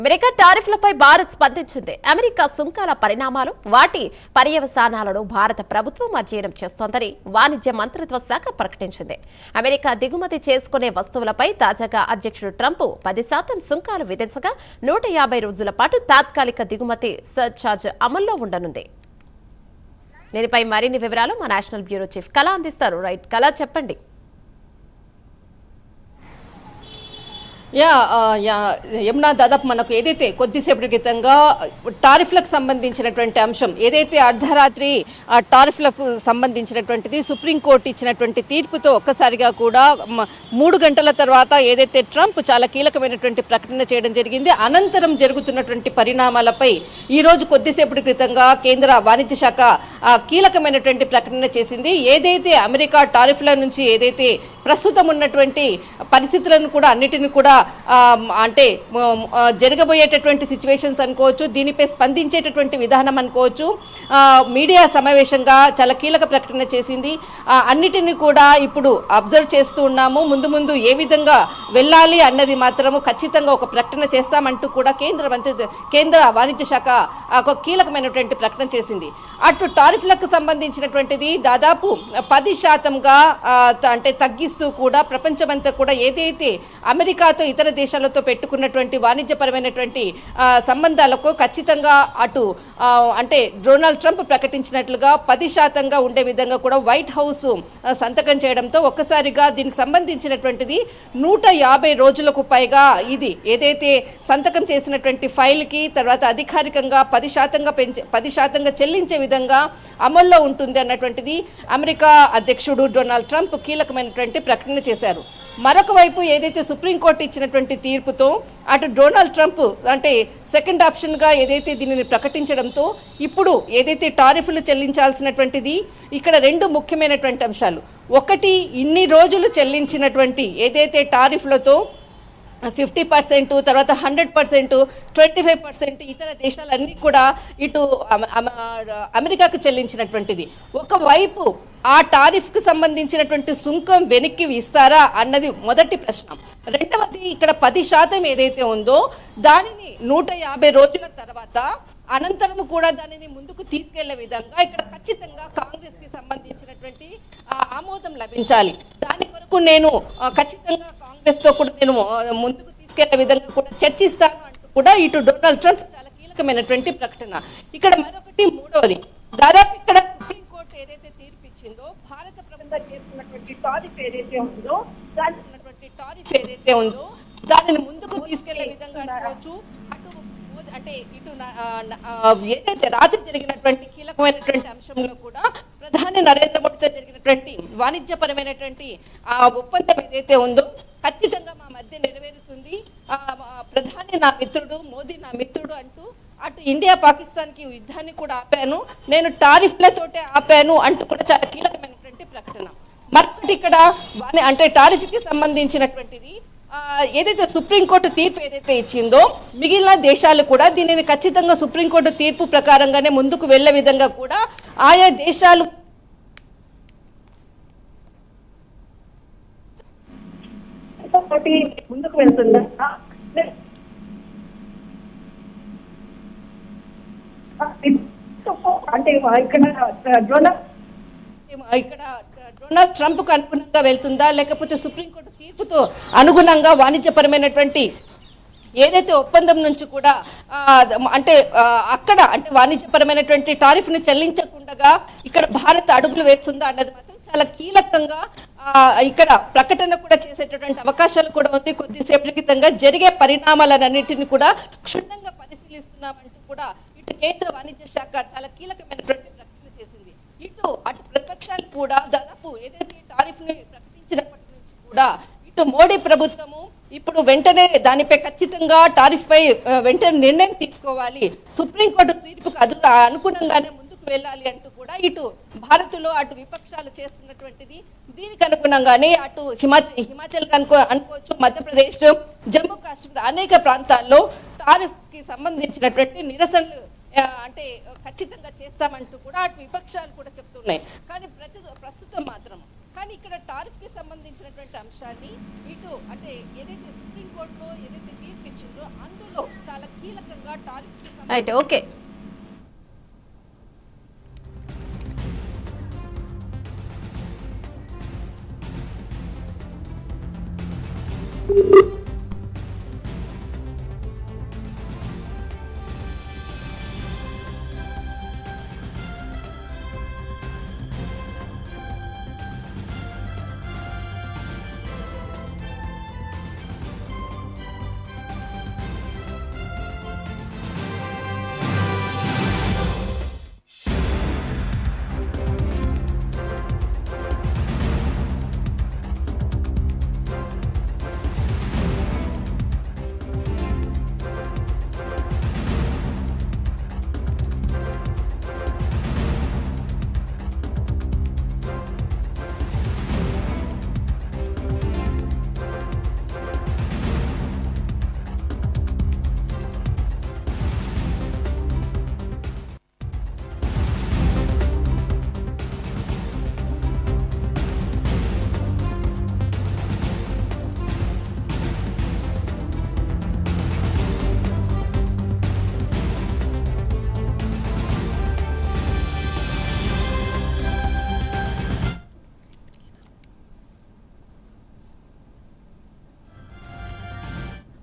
America టారిఫ్లపై Bharat స్పందించింది. America సుంకాల పరిణామాలు, వాటి పర్యవసానాలను భారత ప్రభుత్వం అధ్యయనం చేస్తోందని వాణిజ్య మంత్రిత్వ శాఖ ప్రకటించింది. అమెరికా దిగుమతి చేసుకునే వస్తువులపై తాజాగా అధ్యక్షుడు ట్రంప్ 10% సుంకాలు విధించగా 150 రోజుల పాటు తాత్కాలిక దిగుమతి సర్ఛార్జ్ అమల్లో ఉండనుంది. దీనిపై మరిన్ని వివరాలు మా నేషనల్ బ్యూరో చీఫ్ కళ అందిస్తారు. రైట్ కళ, చెప్పండి. యమునా, దాదాపు మనకు ఏదైతే కొద్దిసేపటి క్రితంగా టారిఫ్లకు సంబంధించినటువంటి అంశం ఏదైతే అర్ధరాత్రి టారిఫ్లకు సంబంధించినటువంటిది సుప్రీంకోర్టు ఇచ్చినటువంటి తీర్పుతో ఒక్కసారిగా కూడా 3 గంటల తర్వాత ఏదైతే ట్రంప్ చాలా కీలకమైనటువంటి ప్రకటన చేయడం జరిగింది. అనంతరం జరుగుతున్నటువంటి పరిణామాలపై ఈరోజు కొద్దిసేపటి క్రితంగా కేంద్ర వాణిజ్య శాఖ కీలకమైనటువంటి ప్రకటన చేసింది. ఏదైతే అమెరికా టారిఫ్ల నుంచి ఏదైతే ప్రస్తుతం ఉన్నటువంటి పరిస్థితులను కూడా అన్నిటిని కూడా అంటే జరగబోయేటటువంటి సిచ్యువేషన్స్ అనుకోవచ్చు, దీనిపై స్పందించేటటువంటి విధానం అనుకోవచ్చు, మీడియా సమావేశంగా చాలా కీలక ప్రకటన చేసింది. అన్నిటిని కూడా ఇప్పుడు అబ్జర్వ్ చేస్తూ ఉన్నాము. ముందు ముందు ఏ విధంగా వెళ్ళాలి అన్నది మాత్రము ఖచ్చితంగా ఒక ప్రకటన చేస్తామంటూ కూడా కేంద్ర వాణిజ్య శాఖ ఒక కీలకమైనటువంటి ప్రకటన చేసింది. అటు టారిఫ్లకు సంబంధించినటువంటిది దాదాపు 10%గా అంటే తగ్గిస్తూ కూడా ప్రపంచమంతా కూడా ఏదైతే అమెరికాతో ఇతర దేశాలతో పెట్టుకున్నటువంటి వాణిజ్యపరమైనటువంటి సంబంధాలకు ఖచ్చితంగా అటు అంటే డొనాల్డ్ ట్రంప్ ప్రకటించినట్లుగా 10%గా ఉండే విధంగా కూడా వైట్ హౌస్ సంతకం చేయడంతో ఒక్కసారిగా దీనికి సంబంధించినటువంటిది 150 రోజులకు పైగా ఇది ఏదైతే సంతకం చేసినటువంటి ఫైల్కి తర్వాత అధికారికంగా 10% చెల్లించే విధంగా అమల్లో ఉంటుంది అన్నటువంటిది అమెరికా అధ్యక్షుడు డొనాల్డ్ ట్రంప్ కీలకమైనటువంటి ప్రకటన చేశారు. మరొక వైపు ఏదైతే సుప్రీంకోర్టు ఇచ్చినటువంటి తీర్పుతో అటు డొనాల్డ్ ట్రంప్ అంటే సెకండ్ ఆప్షన్గా ఏదైతే దీనిని ప్రకటించడంతో ఇప్పుడు ఏదైతే టారిఫ్లు చెల్లించాల్సినటువంటిది ఇక్కడ 2 ముఖ్యమైనటువంటి అంశాలు. ఒకటి, ఇన్ని రోజులు చెల్లించినటువంటి ఏదైతే టారిఫ్లతో 50%, తర్వాత 100%, 25% ఇతర దేశాలన్నీ కూడా ఇటు అమెరికాకు చెల్లించినటువంటిది. ఒకవైపు ఆ టారిఫ్కి సంబంధించినటువంటి సుంకం వెనక్కి ఇస్తారా అన్నది మొదటి ప్రశ్న. రెండవది, ఇక్కడ 10% ఏదైతే ఉందో దానిని 150 రోజుల తర్వాత అనంతరం కూడా దానిని ముందుకు తీసుకెళ్లే విధంగా ఇక్కడ ఖచ్చితంగా కాంగ్రెస్కి సంబంధించినటువంటి ఆమోదం లభించాలి. దాని వరకు నేను ఖచ్చితంగా కాంగ్రెస్తో కూడా నేను ముందుకు తీసుకెళ్లే విధంగా కూడా చర్చిస్తాను అంటూ కూడా ఇటు డొనాల్డ్ ట్రంప్ చాలా కీలకమైనటువంటి ప్రకటన. ఇక్కడ మరొకటి, మూడవది, దాదాపు ఇక్కడ సుప్రీంకోర్టు ఏదైతే తీర్పు ఇచ్చిందో భారత ప్రభుత్వం చేస్తున్నటువంటి టారిఫ్ ఏదైతే ఉందో దానిని ముందుకు తీసుకెళ్లే విధంగా అనుకోవచ్చు. అంటే ఇటు ఏదైతే రాత్రి జరిగినటువంటి కీలకమైనటువంటి అంశంలో కూడా ప్రధాని నరేంద్ర మోడీతో జరిగినటువంటి వాణిజ్యపరమైనటువంటి ఆ ఒప్పందం ఏదైతే ఉందో ఖచ్చితంగా మా మధ్య నెరవేరుతుంది, ప్రధాని నా మిత్రుడు, మోదీ నా మిత్రుడు అంటూ అటు ఇండియా పాకిస్తాన్కి యుద్ధాన్ని కూడా ఆపాను, నేను టారిఫ్లతోటే ఆపాను అంటూ కూడా చాలా కీలకమైనటువంటి ప్రకటన. మరొకటి ఇక్కడ అంటే టారిఫ్కి సంబంధించినటువంటిది ఏదైతే సుప్రీంకోర్టు తీర్పు ఏదైతే ఇచ్చిందో మిగిలిన దేశాలు కూడా దీనిని ఖచ్చితంగా సుప్రీంకోర్టు తీర్పు ప్రకారంగానే ముందుకు వెళ్లే విధంగా కూడా ఆయా దేశాలు ముందుకు వెళ్తుందా అంటే ఇక్కడ డొనాల్డ్ ట్రంప్కు అనుగుణంగా వెళ్తుందా లేకపోతే సుప్రీంకోర్టు తీర్పుతో అనుగుణంగా వాణిజ్యపరమైనటువంటి ఏదైతే ఒప్పందం నుంచి కూడా అంటే అక్కడ అంటే వాణిజ్యపరమైనటువంటి టారిఫ్ను చెల్లించకుండా ఇక్కడ భారత్ అడుగులు వేస్తుందా అన్నది మాత్రం చాలా కీలకంగా ఇక్కడ ప్రకటన కూడా చేసేటటువంటి అవకాశాలు కూడా ఉంది. కొద్దిసేపటి క్రితంగా జరిగే పరిణామాలన్నింటినీ కూడా క్షుణ్ణంగా పరిశీలిస్తున్నామంటూ కూడా ఇటు కేంద్ర వాణిజ్య శాఖ చాలా కీలకమైనటువంటి ప్రకటన చేసింది. అటు ప్రతిపక్షాలు కూడా దాదాపు ఏదైతే టారిఫ్ ని ప్రకటించినప్పటి నుంచి కూడా ఇటు మోడీ ప్రభుత్వము ఇప్పుడు వెంటనే దానిపై ఖచ్చితంగా టారిఫ్ పై వెంటనే నిర్ణయం తీసుకోవాలి, సుప్రీంకోర్టు తీర్పుకు అనుగుణంగానే ముందుకు వెళ్ళాలి అంటూ కూడా ఇటు భారత్లో అటు విపక్షాలు చేస్తున్నటువంటిది దీనికి అనుగుణంగానే అటు హిమాచల్ అనుకోవచ్చు, మధ్యప్రదేశ్, జమ్మూ కాశ్మీర్ అనేక ప్రాంతాల్లో టారిఫ్ కి సంబంధించినటువంటి నిరసనలు అంటే ఖచ్చితంగా చేస్తామంటూ కూడా అటు విపక్షాలు కూడా చెప్తున్నాయి. కానీ ప్రస్తుతం మాత్రం కానీ ఇక్కడ టారిఫ్ కి సంబంధించినటువంటి అంశాన్ని ఇటు అంటే ఏదైతే సుప్రీంకోర్టులో ఏదైతే తీర్పు ఇచ్చిందో అందులో చాలా కీలకంగా టారిఫ్ రైట్, ఓకే.